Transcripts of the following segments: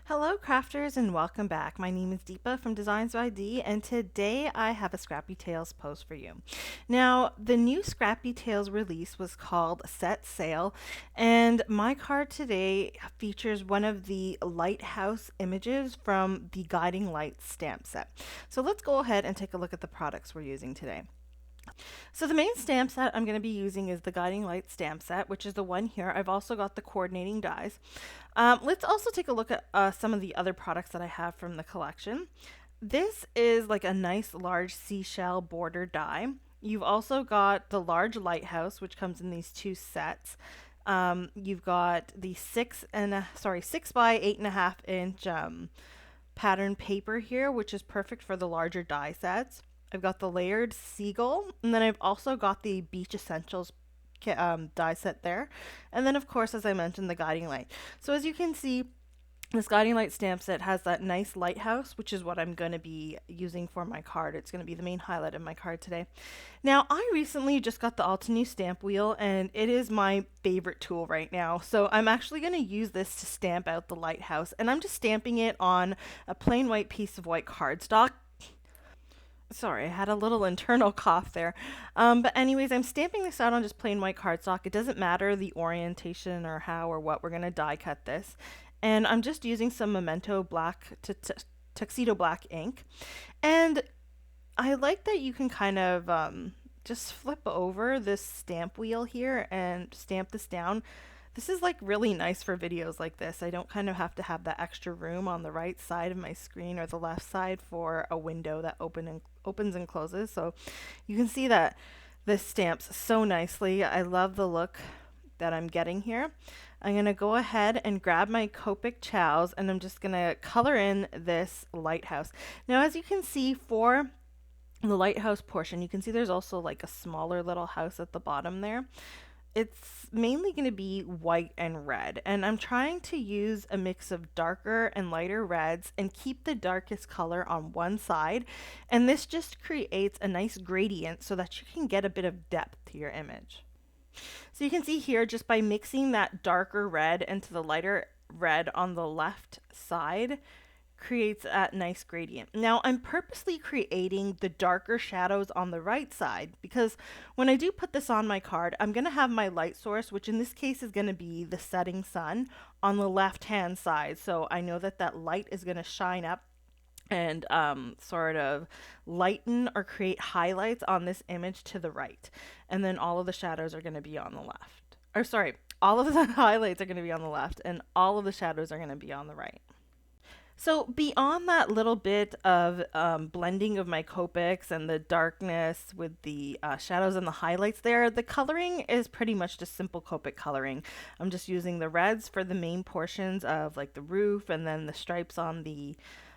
Hello crafters and welcome back. My name is Deepa from DeeZinesByD and today I have a Scrappy Tails post for you. Now the new Scrappy Tails release was called Set Sail and my card today features one of the Lighthouse images from the Guiding Light stamp set. So let's go ahead and take a look at the products we're using today. So the main stamp set I'm going to be using is the Guiding Light stamp set, which is the one here. I've also got the coordinating dies. Let's also take a look at some of the other products that I have from the collection. This is like a nice large seashell border die. You've also got the large lighthouse, which comes in these two sets. You've got the 6 by 8.5 inch pattern paper here, which is perfect for the larger die sets. I've got the layered seagull, and then I've also got the beach essentials die set there. And then of course, as I mentioned, the guiding light. So as you can see, this guiding light stamp set has that nice lighthouse, which is what I'm going to be using for my card. It's going to be the main highlight of my card today. Now, I recently just got the Altenew stamp wheel, and it is my favorite tool right now. So I'm actually going to use this to stamp out the lighthouse, and I'm just stamping it on a plain white piece of white cardstock. Sorry, I had a little internal cough there. But anyways, I'm stamping this out on just plain white cardstock. It doesn't matter the orientation or how or what. We're going to die cut this. And I'm just using some Memento black tuxedo black ink. And I like that you can kind of just flip over this stamp wheel here and stamp this down. This is like really nice for videos like this. I don't kind of have to have that extra room on the right side of my screen or the left side for a window that opens and closes. So you can see that this stamps so nicely. I love the look that I'm getting here. I'm going to go ahead and grab my Copic Chows and I'm just going to color in this lighthouse. Now as you can see for the lighthouse portion, you can see there's also like a smaller little house at the bottom there. It's mainly going to be white and red, and I'm trying to use a mix of darker and lighter reds and keep the darkest color on one side, and this just creates a nice gradient so that you can get a bit of depth to your image. So you can see here, just by mixing that darker red into the lighter red on the left side, creates that nice gradient. Now I'm purposely creating the darker shadows on the right side because when I do put this on my card, I'm going to have my light source, which in this case is going to be the setting sun, on the left hand side. So I know that that light is going to shine up and sort of lighten or create highlights on this image to the right. And then all of the shadows are going to be on the left. Or sorry, all of the highlights are going to be on the left and all of the shadows are going to be on the right. So beyond that little bit of blending of my Copics and the darkness with the shadows and the highlights there, the coloring is pretty much just simple Copic coloring. I'm just using the reds for the main portions of like the roof and then the stripes on the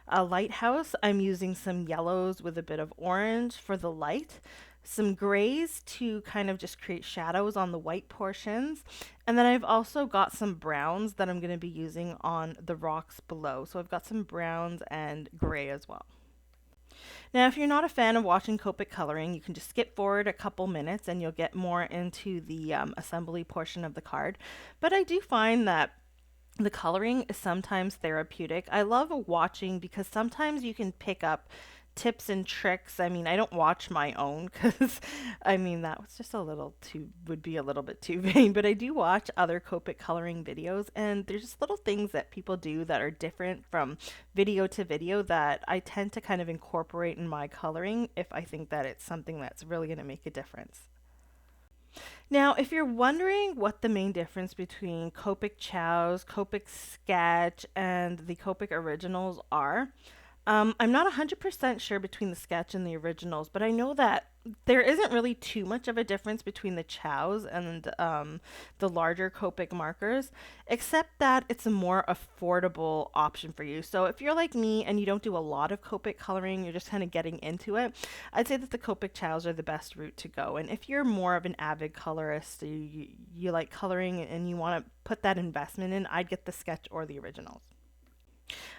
lighthouse. I'm using some yellows with a bit of orange for the light, some grays to kind of just create shadows on the white portions. And then I've also got some browns that I'm going to be using on the rocks below. So I've got some browns and gray as well. Now, if you're not a fan of watching Copic coloring, you can just skip forward a couple minutes and you'll get more into the assembly portion of the card. But I do find that the coloring is sometimes therapeutic. I love watching because sometimes you can pick up tips and tricks. I mean, I don't watch my own because I mean, that was just would be a little bit too vain, but I do watch other Copic coloring videos and there's just little things that people do that are different from video to video that I tend to kind of incorporate in my coloring if I think that it's something that's really going to make a difference. Now, if you're wondering what the main difference between Copic Chows, Copic Sketch, and the Copic Originals are, I'm not 100% sure between the sketch and the originals, but I know that there isn't really too much of a difference between the chows and the larger Copic markers, except that it's a more affordable option for you. So if you're like me and you don't do a lot of Copic coloring, you're just kind of getting into it, I'd say that the Copic chows are the best route to go. And if you're more of an avid colorist, you like coloring and you want to put that investment in, I'd get the sketch or the originals.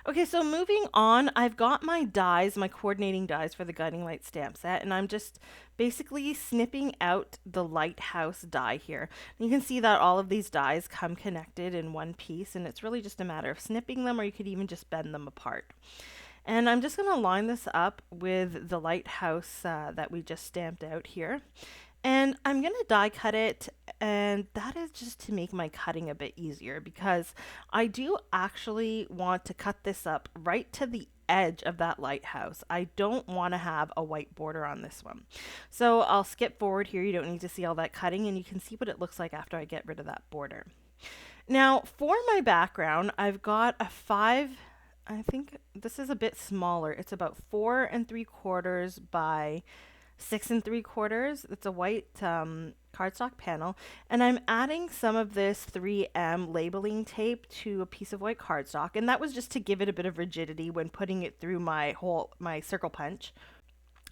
Okay, so moving on, I've got my dies, my coordinating dies for the guiding light stamp set, and I'm just basically snipping out the lighthouse die here. You can see that all of these dies come connected in one piece, and it's really just a matter of snipping them, or you could even just bend them apart. And I'm just going to line this up with the lighthouse that we just stamped out here. And I'm going to die cut it, and that is just to make my cutting a bit easier because I do actually want to cut this up right to the edge of that lighthouse. I don't want to have a white border on this one. So I'll skip forward here. You don't need to see all that cutting, and you can see what it looks like after I get rid of that border. Now for my background, I've got a 5, I think this is a bit smaller. It's about 4 3/4 by 6 3/4. It's a white cardstock panel, and I'm adding some of this 3M labeling tape to a piece of white cardstock, and that was just to give it a bit of rigidity when putting it through my circle punch.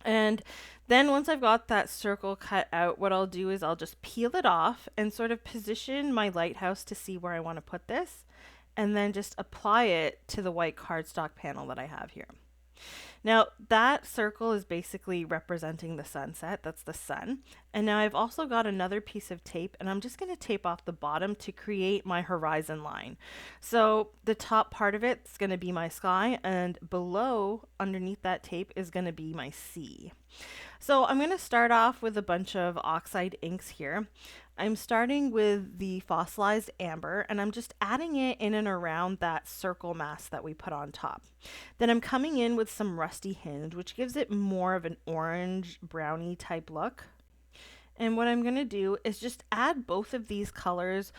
And then once I've got that circle cut out, what I'll do is I'll just peel it off and sort of position my lighthouse to see where I want to put this, and then just apply it to the white cardstock panel that I have here. Now that circle is basically representing the sunset, that's the sun. And now I've also got another piece of tape, and I'm just going to tape off the bottom to create my horizon line. So the top part of it's going to be my sky, and below, underneath that tape, is going to be my sea. So I'm going to start off with a bunch of oxide inks here. I'm starting with the fossilized amber, and I'm just adding it in and around that circle mask that we put on top. Then I'm coming in with some rusty hinge, which gives it more of an orange brownie type look. And what I'm going to do is just add both of these colors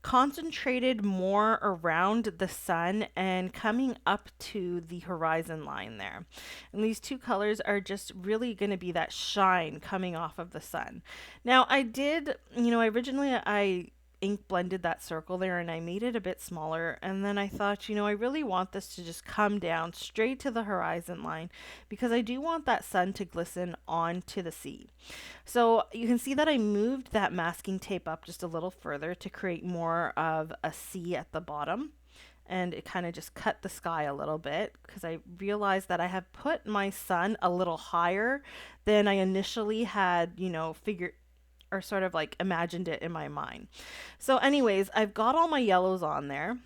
concentrated more around the sun and coming up to the horizon line there. And these two colors are just really going to be that shine coming off of the sun. Now I did, originally I ink blended that circle there and I made it a bit smaller, and then I thought, I really want this to just come down straight to the horizon line because I do want that sun to glisten onto the sea. So you can see that I moved that masking tape up just a little further to create more of a sea at the bottom, and it kind of just cut the sky a little bit because I realized that I have put my sun a little higher than I initially had, figured or sort of like imagined it in my mind. So anyways, I've got all my yellows on there,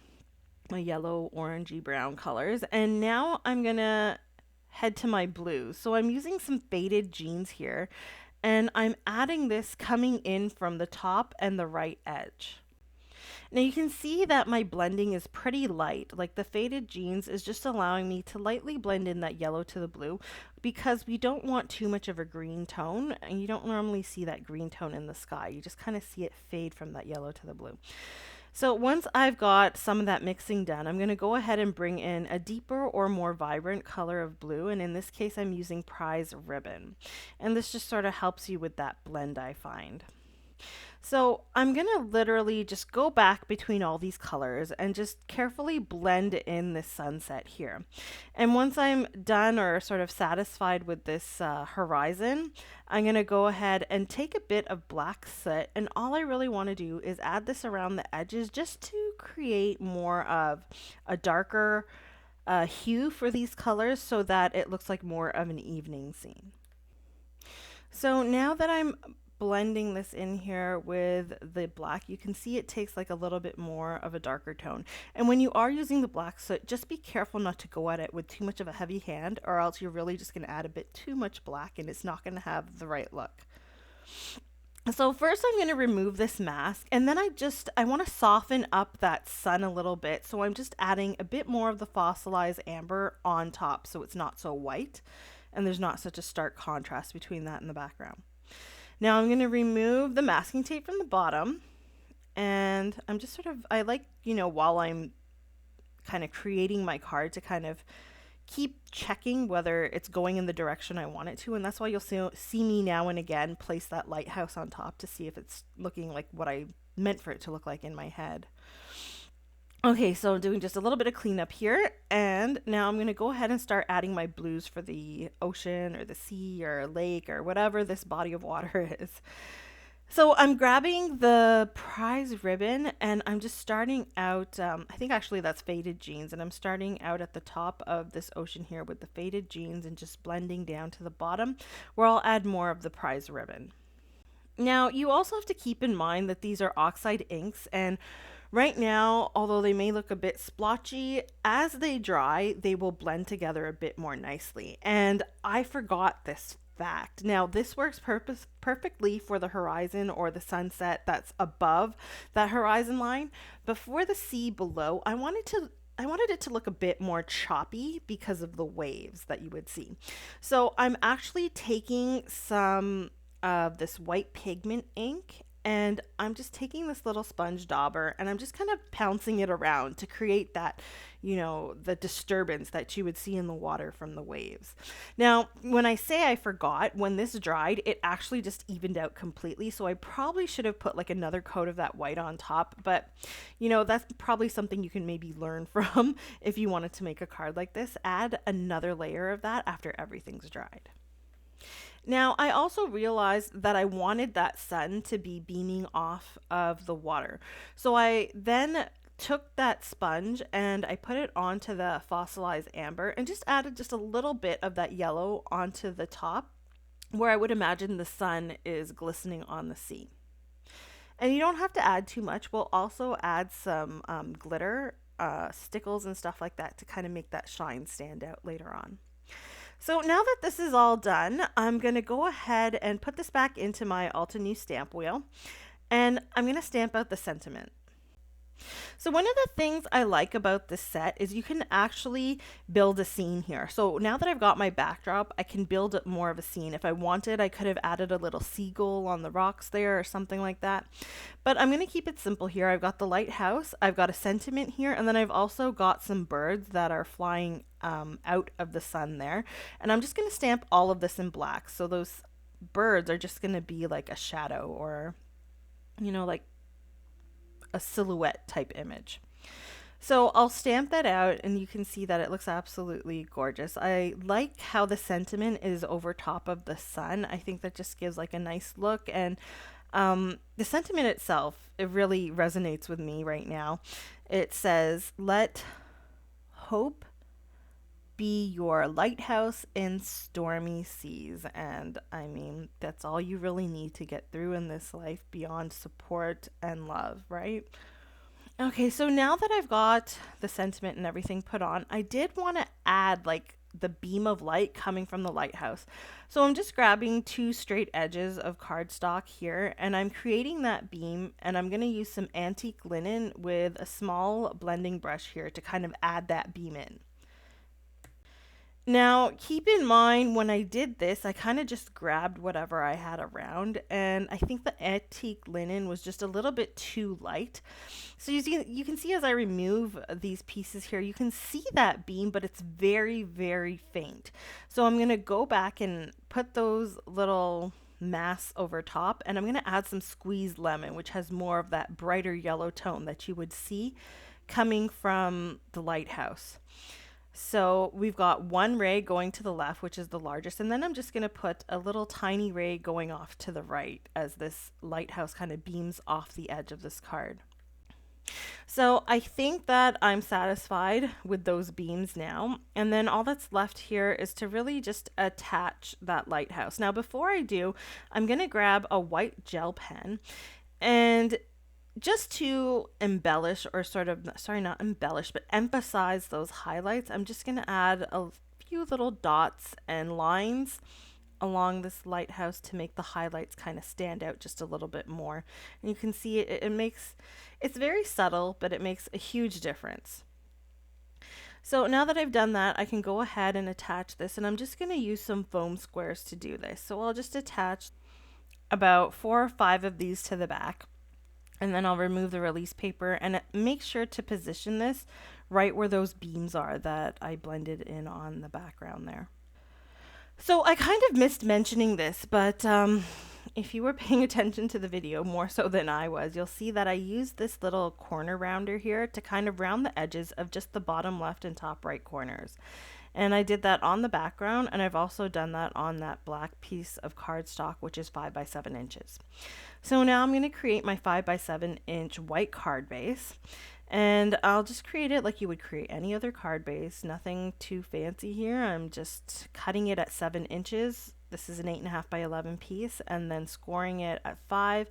my yellow, orangey, brown colors, and now I'm gonna head to my blues. So I'm using some faded jeans here, and I'm adding this coming in from the top and the right edge. Now you can see that my blending is pretty light, like the faded jeans is just allowing me to lightly blend in that yellow to the blue because we don't want too much of a green tone, and you don't normally see that green tone in the sky. You just kind of see it fade from that yellow to the blue. So once I've got some of that mixing done, I'm going to go ahead and bring in a deeper or more vibrant color of blue, and in this case I'm using Prize Ribbon. And this just sort of helps you with that blend, I find. So I'm going to literally just go back between all these colors and just carefully blend in this sunset here. And once I'm done or sort of satisfied with this horizon, I'm going to go ahead and take a bit of black soot, and all I really want to do is add this around the edges just to create more of a darker hue for these colors so that it looks like more of an evening scene. So now that I'm blending this in here with the black, you can see it takes like a little bit more of a darker tone. And when you are using the black soot, just be careful not to go at it with too much of a heavy hand, or else you're really just going to add a bit too much black and it's not going to have the right look. So first I'm going to remove this mask, and then I want to soften up that sun a little bit. So I'm just adding a bit more of the fossilized amber on top so it's not so white and there's not such a stark contrast between that and the background. Now I'm going to remove the masking tape from the bottom, and I'm just I like, while I'm kind of creating my card to kind of keep checking whether it's going in the direction I want it to, and that's why you'll see me now and again place that lighthouse on top to see if it's looking like what I meant for it to look like in my head. Okay, so I'm doing just a little bit of cleanup here, and now I'm going to go ahead and start adding my blues for the ocean or the sea or lake or whatever this body of water is. So I'm grabbing the prize ribbon and I'm just starting out, I think actually that's faded jeans, and I'm starting out at the top of this ocean here with the faded jeans and just blending down to the bottom where I'll add more of the prize ribbon. Now, you also have to keep in mind that these are oxide inks, and right now, although they may look a bit splotchy, as they dry, they will blend together a bit more nicely. And I forgot this fact. Now, this works perfectly for the horizon or the sunset that's above that horizon line, but for the sea below, I wanted it to look a bit more choppy because of the waves that you would see. So I'm actually taking some of this white pigment ink, and I'm just taking this little sponge dauber and I'm just kind of pouncing it around to create that, the disturbance that you would see in the water from the waves. Now, when I say I forgot, when this dried, it actually just evened out completely. So I probably should have put like another coat of that white on top, but that's probably something you can maybe learn from if you wanted to make a card like this. Add another layer of that after everything's dried. Now, I also realized that I wanted that sun to be beaming off of the water. So I then took that sponge and I put it onto the fossilized amber and just added just a little bit of that yellow onto the top where I would imagine the sun is glistening on the sea. And you don't have to add too much. We'll also add some glitter, stickles and stuff like that to kind of make that shine stand out later on. So now that this is all done, I'm going to go ahead and put this back into my Altenew stamp wheel, and I'm going to stamp out the sentiment. So one of the things I like about this set is you can actually build a scene here. So now that I've got my backdrop, I can build more of a scene. If I wanted, I could have added a little seagull on the rocks there or something like that. But I'm going to keep it simple here. I've got the lighthouse, I've got a sentiment here, and then I've also got some birds that are flying out of the sun there. And I'm just going to stamp all of this in black. So those birds are just going to be like a shadow or, like a silhouette type image. So I'll stamp that out and you can see that it looks absolutely gorgeous. I like how the sentiment is over top of the sun. I think that just gives like a nice look, and the sentiment itself, it really resonates with me right now. It says, "Let hope be your lighthouse in stormy seas." And I mean, that's all you really need to get through in this life beyond support and love, right? Okay, so now that I've got the sentiment and everything put on, I did want to add like the beam of light coming from the lighthouse. So I'm just grabbing two straight edges of cardstock here and I'm creating that beam, and I'm going to use some antique linen with a small blending brush here to kind of add that beam in. Now, keep in mind when I did this, I kind of just grabbed whatever I had around, and I think the antique linen was just a little bit too light. So you can see as I remove these pieces here, you can see that beam, but it's very, very faint. So I'm going to go back and put those little masks over top, and I'm going to add some squeezed lemon, which has more of that brighter yellow tone that you would see coming from the lighthouse. So we've got one ray going to the left, which is the largest, and then I'm just going to put a little tiny ray going off to the right as this lighthouse kind of beams off the edge of this card. So I think that I'm satisfied with those beams now, and then all that's left here is to really just attach that lighthouse. Now before I do, I'm going to grab a white gel pen, and just to embellish, or sort of, sorry, not embellish, but emphasize those highlights, I'm just going to add a few little dots and lines along this lighthouse to make the highlights kind of stand out just a little bit more. And you can see it's very subtle, but it makes a huge difference. So now that I've done that, I can go ahead and attach this, and I'm just going to use some foam squares to do this. So I'll just attach about 4 or 5 of these to the back. And then I'll remove the release paper and make sure to position this right where those beams are that I blended in on the background there. So I kind of missed mentioning this, but if you were paying attention to the video more so than I was, you'll see that I used this little corner rounder here to kind of round the edges of just the bottom left and top right corners. And I did that on the background, and I've also done that on that black piece of cardstock, which is 5 by 7 inches. So now I'm going to create my 5 by 7 inch white card base. And I'll just create it like you would create any other card base. Nothing too fancy here. I'm just cutting it at 7 inches. This is an 8.5 by 11 piece, and then scoring it at 5,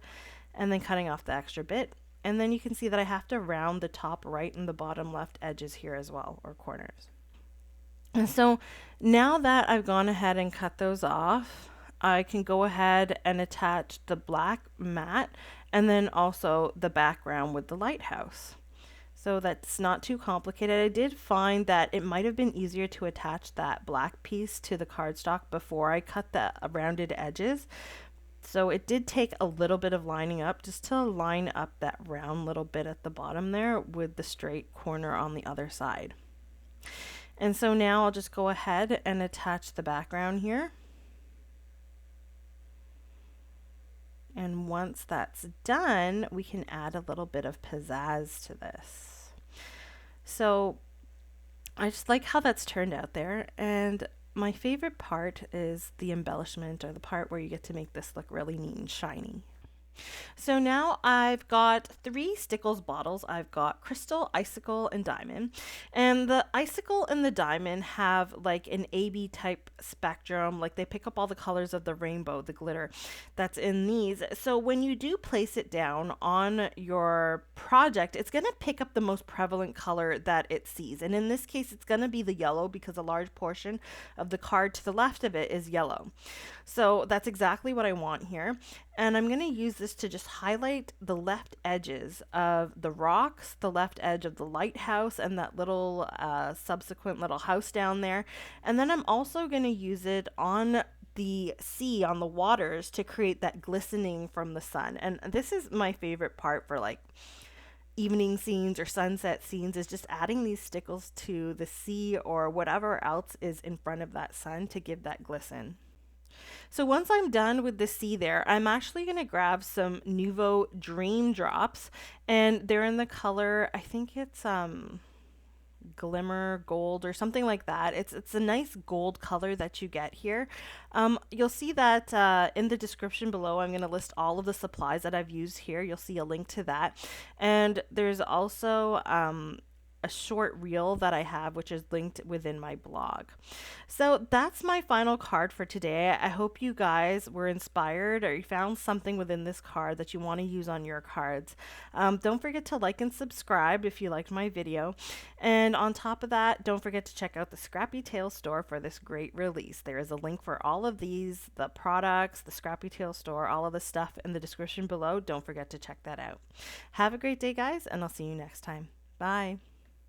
and then cutting off the extra bit. And then you can see that I have to round the top right and the bottom left edges here as well, or corners. And so now that I've gone ahead and cut those off, I can go ahead and attach the black mat and then also the background with the lighthouse. So that's not too complicated. I did find that it might have been easier to attach that black piece to the cardstock before I cut the rounded edges. So it did take a little bit of lining up just to line up that round little bit at the bottom there with the straight corner on the other side. And so now I'll just go ahead and attach the background here. And once that's done, we can add a little bit of pizzazz to this. So I just like how that's turned out there. And my favorite part is the embellishment, or the part where you get to make this look really neat and shiny. So now I've got 3 Stickles bottles. I've got Crystal, Icicle, and Diamond. And the Icicle and the Diamond have like an AB type spectrum. Like they pick up all the colors of the rainbow, the glitter that's in these. So when you do place it down on your project, it's going to pick up the most prevalent color that it sees. And in this case, it's going to be the yellow, because a large portion of the card to the left of it is yellow. So that's exactly what I want here. And I'm going to use this to just highlight the left edges of the rocks, the left edge of the lighthouse, and that little subsequent little house down there. And then I'm also going to use it on the sea, on the waters, to create that glistening from the sun. And this is my favorite part for like evening scenes or sunset scenes, is just adding these stickles to the sea or whatever else is in front of that sun to give that glisten. So once I'm done with the sea there, I'm actually going to grab some Nuvo Dream Drops, and they're in the color, I think it's glimmer gold or something like that. It's a nice gold color that you get here. You'll see that in the description below, I'm going to list all of the supplies that I've used here. You'll see a link to that. And there's also a short reel that I have, which is linked within my blog. So that's my final card for today. I hope you guys were inspired, or you found something within this card that you want to use on your cards. Don't forget to like and subscribe if you liked my video. And on top of that, don't forget to check out the Scrappy Tails store for this great release. There is a link for all of these, the products, the Scrappy Tails store, all of the stuff in the description below. Don't forget to check that out. Have a great day, guys, and I'll see you next time. Bye.